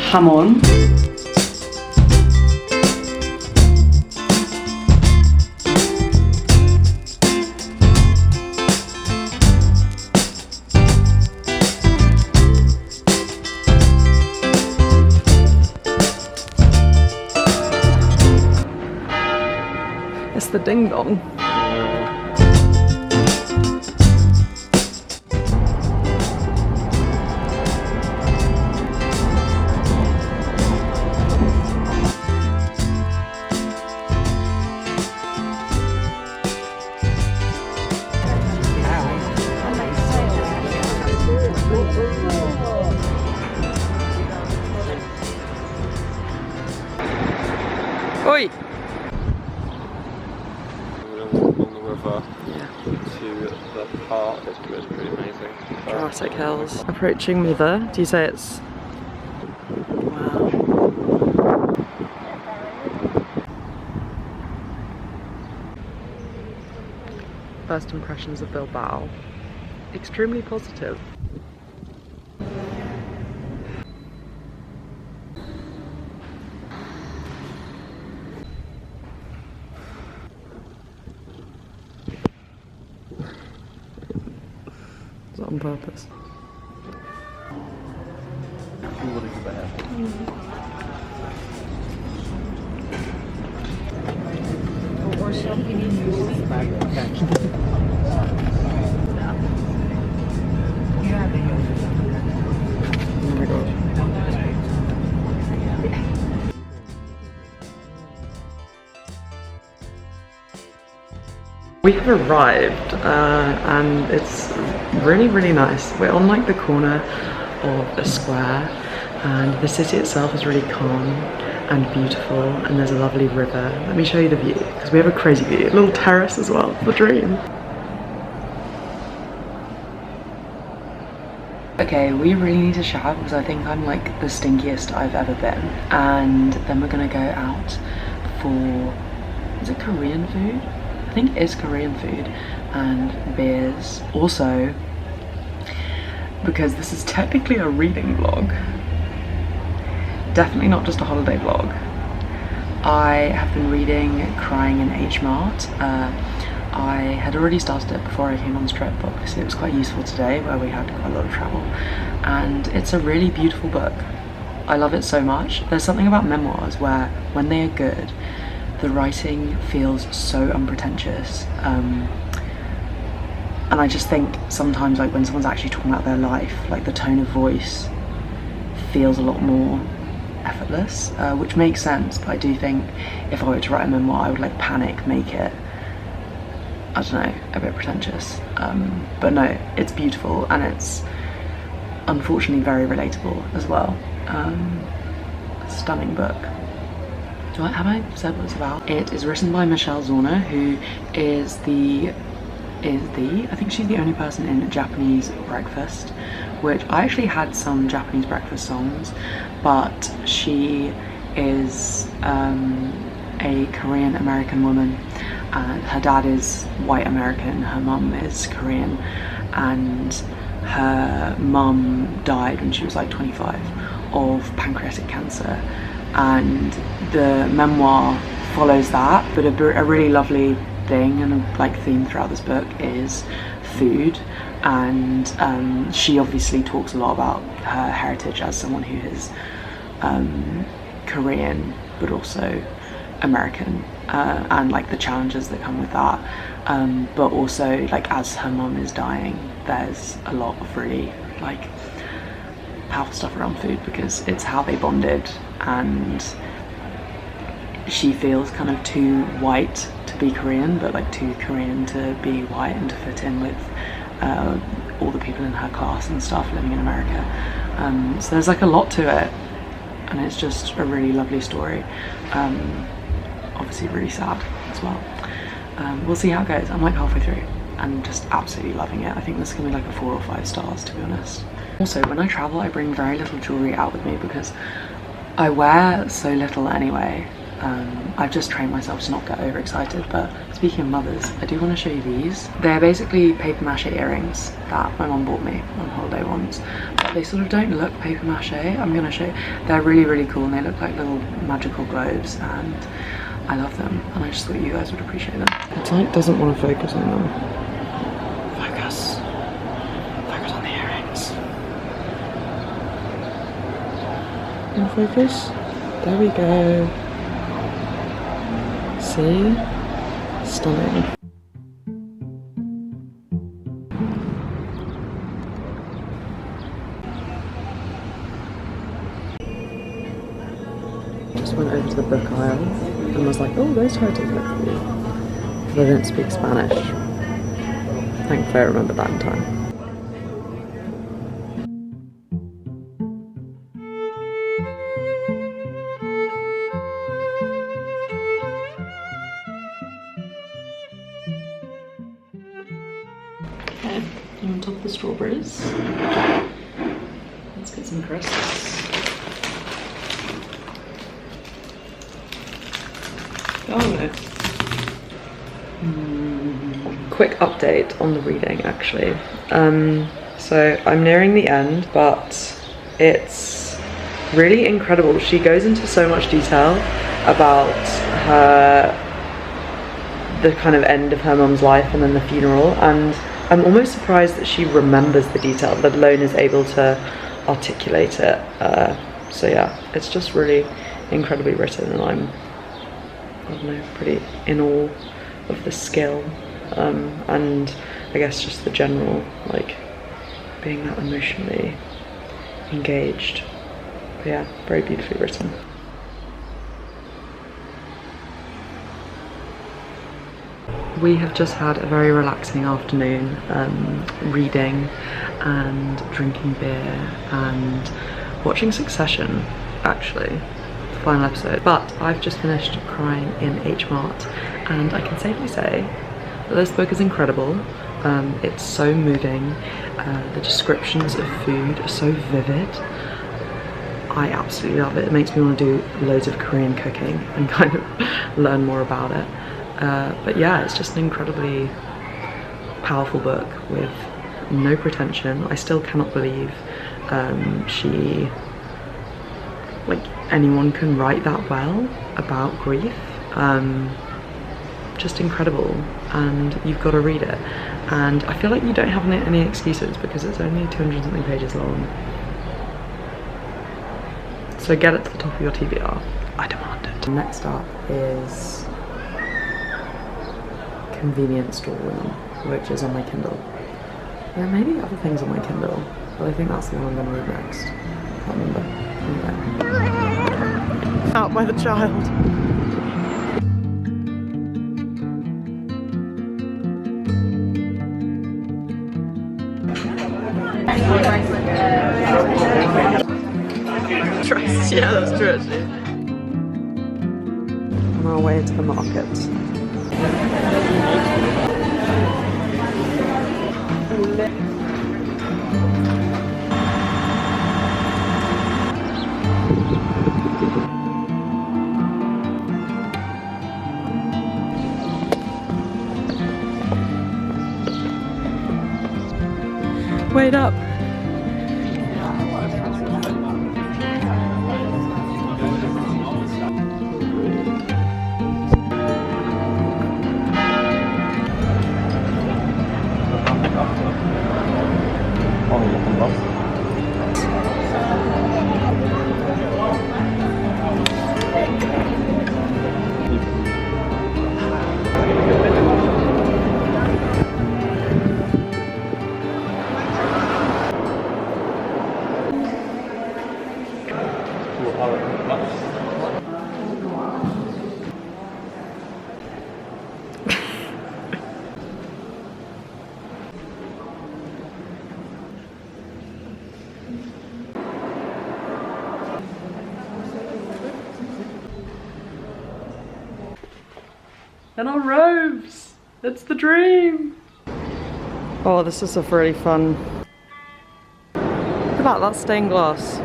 jamón. It's the ding dong. Oi! On the river to the park. It's really amazing. Jurassic Hills. Approaching Mother. Do you say it's... Wow. First impressions of Bilbao. Extremely positive. Is that on purpose? Oh my gosh. We have arrived and it's really nice. We're on like the corner of a square and the city itself is really calm and beautiful and there's a lovely river. Let me show you the view because we have a crazy view. A little terrace as well, the dream. Okay, we really need to shower because I think I'm like the stinkiest I've ever been. And then we're gonna go out for, is it Korean food? I think it is Korean food and beers. Also, because this is technically a reading vlog, definitely not just a holiday vlog. I have been reading Crying in H Mart. I had already started it before I came on this trip, but obviously it was quite useful today where we had quite a lot of travel. And it's a really beautiful book. I love it so much. There's something about memoirs where when they are good, the writing feels so unpretentious. And I just think sometimes like when someone's actually talking about their life, like the tone of voice feels a lot more effortless, which makes sense. But I do think if I were to write a memoir, I would like panic, make it, I don't know, a bit pretentious. But no, it's beautiful and it's unfortunately very relatable as well. Stunning book. Have I said what it's about? It is written by Michelle Zauner, who is I think she's the only person in Japanese Breakfast, which I actually had some Japanese breakfast songs, but she is a Korean American woman and her dad is white American, her mum is Korean, and her mum died when she was like 25 of pancreatic cancer. And the memoir follows that, but a really lovely thing and a like theme throughout this book is food. And she obviously talks a lot about her heritage as someone who is Korean but also American, and like the challenges that come with that, but also like as her mum is dying, there's a lot of really like powerful stuff around food because it's how they bonded, and she feels kind of too white to be Korean but like too Korean to be white and to fit in with all the people in her class and stuff living in America. So there's like a lot to it and it's just a really lovely story. Obviously really sad as well. We'll see how it goes. I'm like halfway through and just absolutely loving it. I think this is gonna be like a 4 or 5 stars, to be honest. Also, when I travel, I bring very little jewelry out with me because I wear so little anyway. I've just trained myself to not get overexcited. But speaking of mothers, I do want to show you these. They're basically paper mache earrings that my mum bought me on holiday once, but they sort of don't look paper mache. I'm gonna show you. They're really, really cool, and they look like little magical globes, and I love them, and I just thought you guys would appreciate them. It's like doesn't want to focus on them. Focus. Focus on the earrings. And focus. There we go. See? Stunning. Just went over to the book aisle and was like, oh, those titles look cool. But I don't speak Spanish. Thankfully I remember that in time. Okay, I'm on top of the strawberries. Let's get some crisps. Oh no. Quick update on the reading actually. So I'm nearing the end, but it's really incredible. She goes into so much detail about the kind of end of her mum's life and then the funeral, and I'm almost surprised that she remembers the detail, let alone is able to articulate it. So yeah, it's just really incredibly written, and I'm, I don't know, pretty in awe of the skill, and I guess just the general, like, being that emotionally engaged. But yeah, very beautifully written. We have just had a very relaxing afternoon, reading and drinking beer and watching Succession, actually, the final episode. But I've just finished crying in H Mart, and I can safely say that this book is incredible. It's so moving. The descriptions of food are so vivid. I absolutely love it. It makes me want to do loads of Korean cooking and kind of learn more about it. But yeah, it's just an incredibly powerful book with no pretension. I still cannot believe like anyone can write that well about grief. Just incredible, and you've got to read it. And I feel like you don't have any excuses because it's only 200 something pages long. So get it to the top of your TBR. I demand it. Next up is Convenience Store Women, which is on my Kindle. There may be other things on my Kindle, but I think that's the one I'm going to read next. I can't remember. Anyway. Out by the child. Trust, yeah, that's true actually. On our way to the market. Wait up. And our robes! It's the dream! Oh, this is a really fun... Look at that, that's stained glass.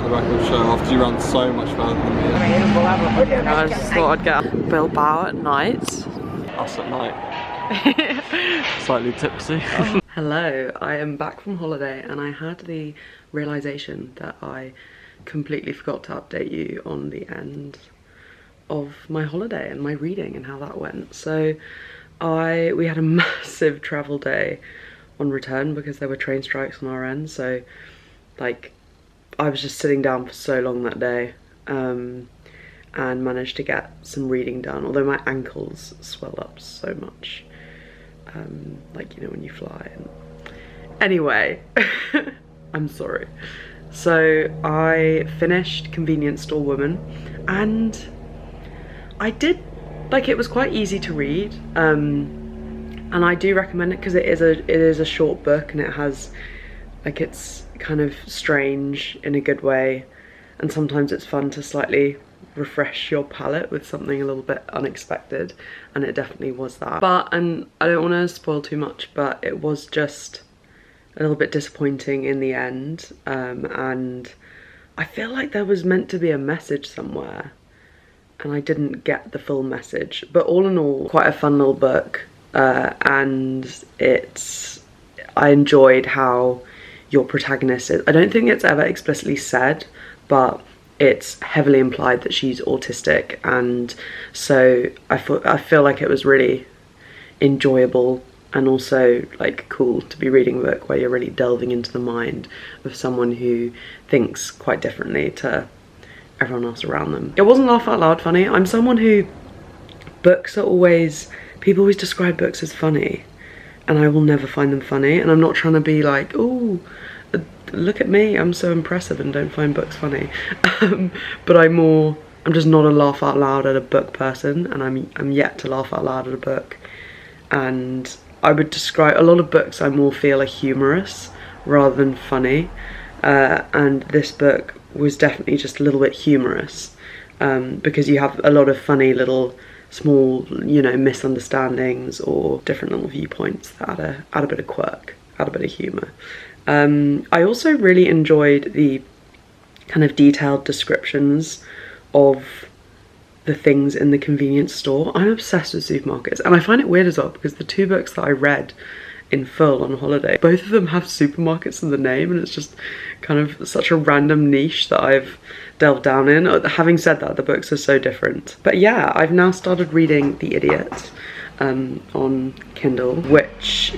the record show after you ran so much further than me. I just thought I'd get Bilbao at night. Us at night. Slightly tipsy. Hello, I am back from holiday and I had the realisation that I completely forgot to update you on the end of my holiday and my reading and how that went. So we had a massive travel day on return because there were train strikes on our end, so like I was just sitting down for so long that day and managed to get some reading done, although my ankles swelled up so much, like, you know, when you fly. And anyway, I'm sorry. So I finished Convenience Store Woman and I did, like, it was quite easy to read, and I do recommend it because it is a short book and it has, like, it's kind of strange in a good way, and sometimes it's fun to slightly refresh your palette with something a little bit unexpected, and it definitely was that. But, and I don't want to spoil too much, but it was just a little bit disappointing in the end, and I feel like there was meant to be a message somewhere and I didn't get the full message. But all in all, quite a fun little book, and I enjoyed how your protagonist is. I don't think it's ever explicitly said, but it's heavily implied that she's autistic, and so I feel like it was really enjoyable and also like cool to be reading a book where you're really delving into the mind of someone who thinks quite differently to everyone else around them. It wasn't laugh out loud funny. I'm someone who, books are always, people always describe books as funny and I will never find them funny, and I'm not trying to be like, oh, look at me, I'm so impressive and don't find books funny. But I'm just not a laugh out loud at a book person, and I'm yet to laugh out loud at a book. And I would describe a lot of books I more feel are humorous rather than funny, and this book was definitely just a little bit humorous, because you have a lot of funny little small, you know, misunderstandings or different little viewpoints that add a bit of quirk, add a bit of humour. I also really enjoyed the kind of detailed descriptions of the things in the convenience store. I'm obsessed with supermarkets, and I find it weird as well because the two books that I read in full on holiday, both of them have supermarkets in the name, and it's just kind of such a random niche that I've delved down in. Having said that, the books are so different. But yeah, I've now started reading The Idiot on Kindle, which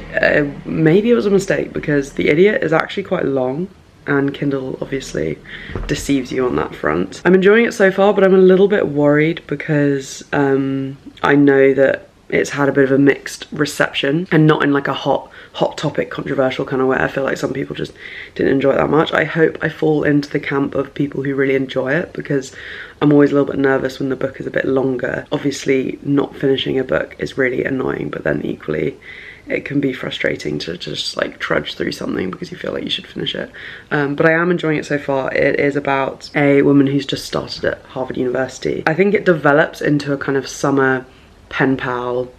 maybe it was a mistake because The Idiot is actually quite long, and Kindle obviously deceives you on that front. I'm enjoying it so far, but I'm a little bit worried because I know that it's had a bit of a mixed reception, and not in like a hot topic controversial kind of way. I feel like some people just didn't enjoy it that much. I hope I fall into the camp of people who really enjoy it, because I'm always a little bit nervous when the book is a bit longer. Obviously not finishing a book is really annoying, but then equally it can be frustrating to just like trudge through something because you feel like you should finish it. But I am enjoying it so far. It is about a woman who's just started at Harvard University. I think it develops into a kind of summer pen pal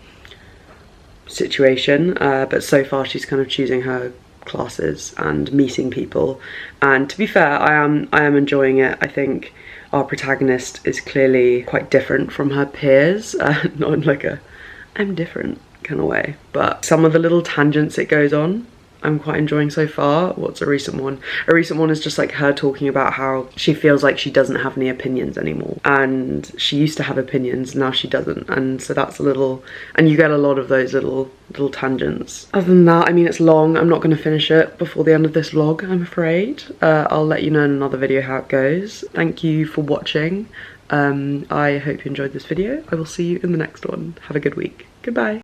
situation, but so far she's kind of choosing her classes and meeting people, and to be fair, I am enjoying it. I think our protagonist is clearly quite different from her peers, not in like a I'm different kind of way, but some of the little tangents it goes on I'm quite enjoying so far. What's a recent one? A recent one is just like her talking about how she feels like she doesn't have any opinions anymore, and she used to have opinions, now she doesn't, and so that's a little, and you get a lot of those little tangents. Other than that, I mean, it's long. I'm not going to finish it before the end of this vlog, I'm afraid. I'll let you know in another video how it goes. Thank you for watching. I hope you enjoyed this video. I will see you in the next one. Have a good week. Goodbye.